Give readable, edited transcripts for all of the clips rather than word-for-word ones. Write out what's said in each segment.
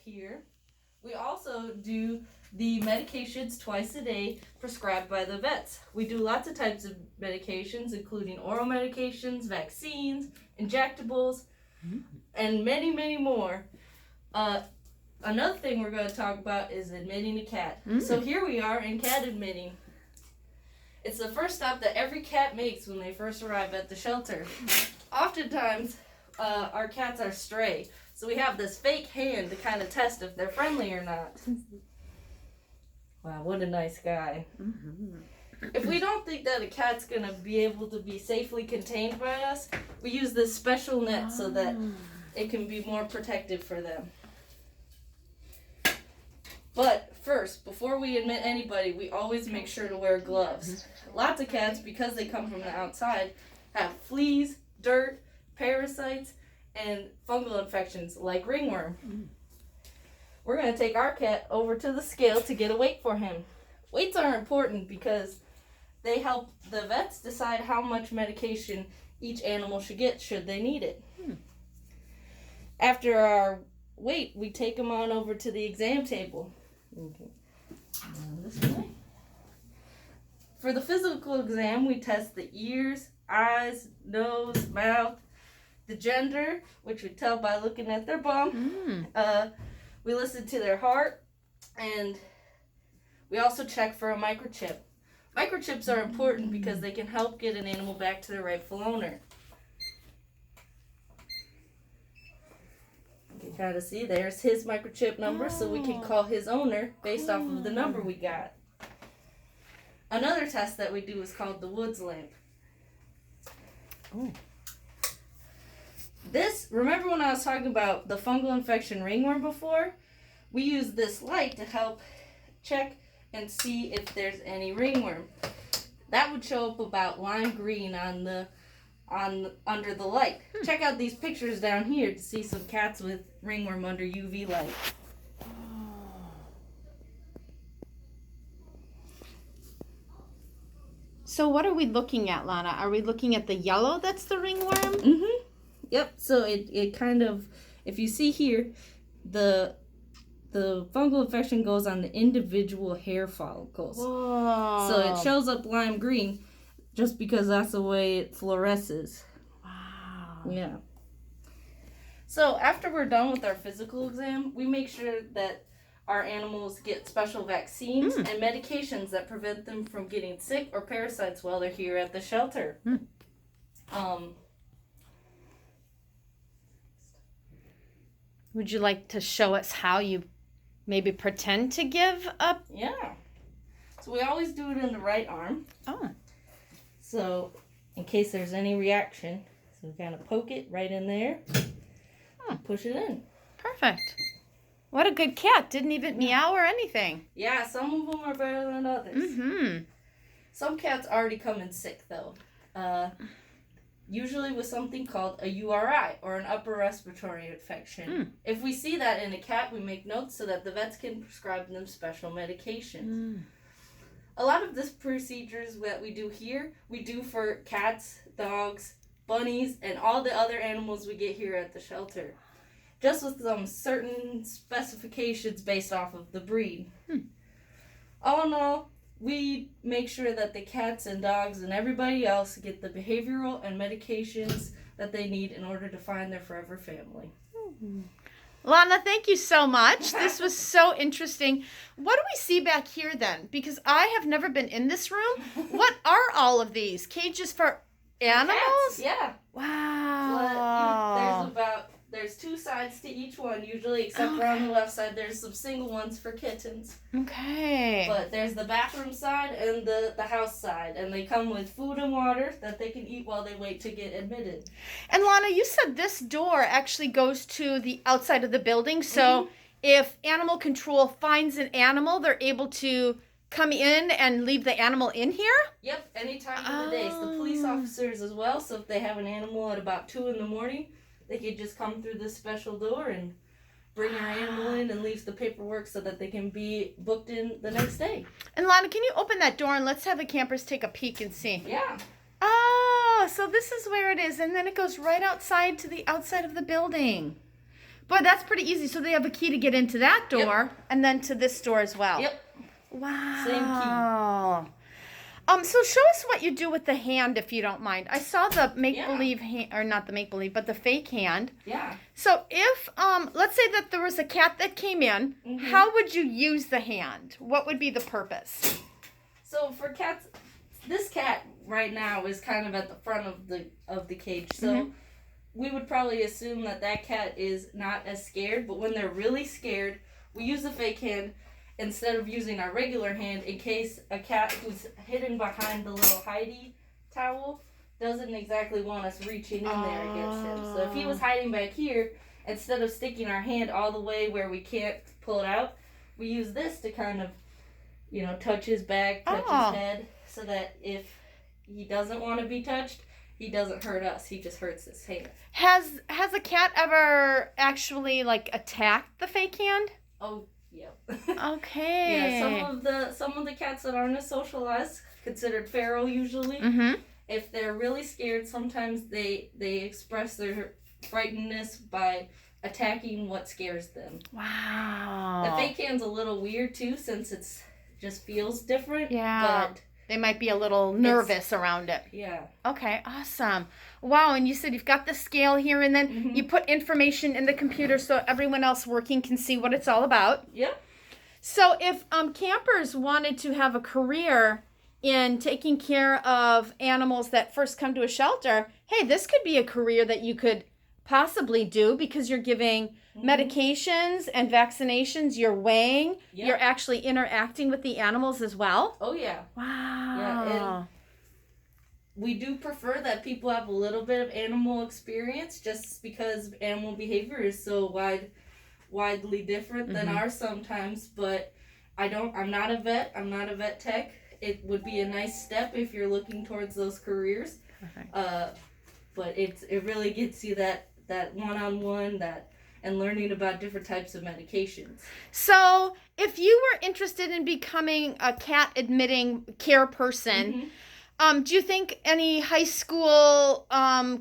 Here. We also do the medications twice a day prescribed by the vets. We do lots of types of medications, including oral medications, vaccines, injectables, and many, many more. Another thing we're going to talk about is admitting a cat. So here we are in cat admitting. It's the first stop that every cat makes when they first arrive at the shelter. Oftentimes, our cats are stray, so we have this fake hand to kind of test if they're friendly or not. Wow, what a nice guy. If we don't think that a cat's going to be able to be safely contained by us, we use this special net so that it can be more protective for them. But first, before we admit anybody, we always make sure to wear gloves. Lots of cats, because they come from the outside, have fleas, dirt, parasites, and fungal infections like ringworm. We're going to take our cat over to the scale to get a weight for him. Weights are important because they help the vets decide how much medication each animal should get should they need it. After our weight, we take them on over to the exam table. Okay. This way. For the physical exam, we test the ears, eyes, nose, mouth, the gender, which we tell by looking at their bum. We listen to their heart, and we also check for a microchip. Microchips are important because they can help get an animal back to their rightful owner. You can kind of see there's his microchip number, so we can call his owner based off of the number we got. Another test that we do is called the Woods lamp. Remember when I was talking about the fungal infection ringworm before? We use this light to help check and see if there's any ringworm. That would show up about lime green under the light. Check out these pictures down here to see some cats with ringworm under UV light. So what are we looking at, Lana? Are we looking at the yellow that's the ringworm? Yep, so it kind of, if you see here, the fungal infection goes on the individual hair follicles. Whoa. So it shows up lime green just because that's the way it fluoresces. Wow. Yeah. So after we're done with our physical exam, we make sure that our animals get special vaccines and medications that prevent them from getting sick or parasites while they're here at the shelter. Would you like to show us how you maybe pretend to give up? Yeah. So we always do it in the right arm. So in case there's any reaction, so we kind of poke it right in there and push it in. Perfect. What a good cat. Didn't even meow or anything. Yeah, some of them are better than others. Some cats already come in sick, though. Usually with something called a URI, or an upper respiratory infection. If we see that in a cat, we make notes so that the vets can prescribe them special medications. A lot of this procedures that we do here, we do for cats, dogs, bunnies, and all the other animals we get here at the shelter. Just with some certain specifications based off of the breed. All in all, we make sure that the cats and dogs and everybody else get the behavioral and medications that they need in order to find their forever family. Lana, thank you so much. This was so interesting. What do we see back here then? Because I have never been in this room. What are all of these? Cages for animals? Cats, yeah. Wow. There's two sides to each one usually, except for on the left side there's some single ones for kittens. Okay. But there's the bathroom side and the house side, and they come with food and water that they can eat while they wait to get admitted. And Lana, you said this door actually goes to the outside of the building, so if animal control finds an animal, they're able to come in and leave the animal in here? Yep, any time of the day. So the police officers as well, so if they have an animal at about 2 a.m, they could just come through this special door and bring our animal in and leave the paperwork so that they can be booked in the next day. And Lana, can you open that door and let's have the campers take a peek and see? Yeah. Oh, so this is where it is, and then it goes right outside to the outside of the building. Boy, that's pretty easy. So they have a key to get into that door and then to this door as well. Yep. Wow. Same key. So show us what you do with the hand, if you don't mind. I saw the make-believe hand, or not the make-believe, but the fake hand. Yeah. So if, let's say that there was a cat that came in, how would you use the hand? What would be the purpose? So for cats, this cat right now is kind of at the front of the cage. So we would probably assume that cat is not as scared, but when they're really scared, we use the fake hand instead of using our regular hand in case a cat who's hidden behind the little hidey towel doesn't exactly want us reaching in there against him. So if he was hiding back here, instead of sticking our hand all the way where we can't pull it out, we use this to kind of, touch his back, touch his head, so that if he doesn't want to be touched, he doesn't hurt us. He just hurts his hand. Has a cat ever actually attacked the fake hand? Oh, yeah. Okay. Yeah, some of the cats that aren't as socialized, considered feral usually, if they're really scared, sometimes they express their frightenedness by attacking what scares them. Wow. The fake hand's a little weird too, since it's just feels different. Yeah. But they might be a little nervous around it. Yeah. Okay, awesome. Wow, and you said you've got the scale here, and then you put information in the computer so everyone else working can see what it's all about. Yep. So if campers wanted to have a career in taking care of animals that first come to a shelter, hey, this could be a career that you could possibly do because you're giving medications and vaccinations, you're weighing, you're actually interacting with the animals as well. Oh, yeah. Wow. Yeah, and we do prefer that people have a little bit of animal experience just because animal behavior is so widely different than ours sometimes, but I'm not a vet. I'm not a vet tech. It would be a nice step if you're looking towards those careers. Perfect. But it really gets you that one-on-one, and learning about different types of medications. So if you were interested in becoming a cat admitting care person, do you think any high school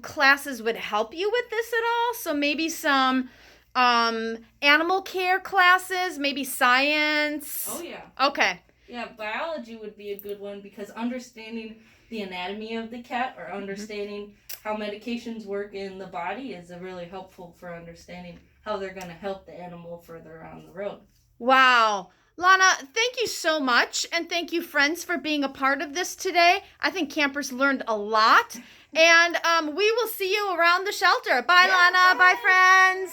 classes would help you with this at all? So maybe some animal care classes, maybe science? Oh, yeah. Okay. Yeah, biology would be a good one because understanding the anatomy of the cat or understanding how medications work in the body is really helpful for understanding how they're going to help the animal further on the road. Wow. Lana, thank you so much. And thank you, friends, for being a part of this today. I think campers learned a lot. And we will see you around the shelter. Bye, Lana. Bye, friends.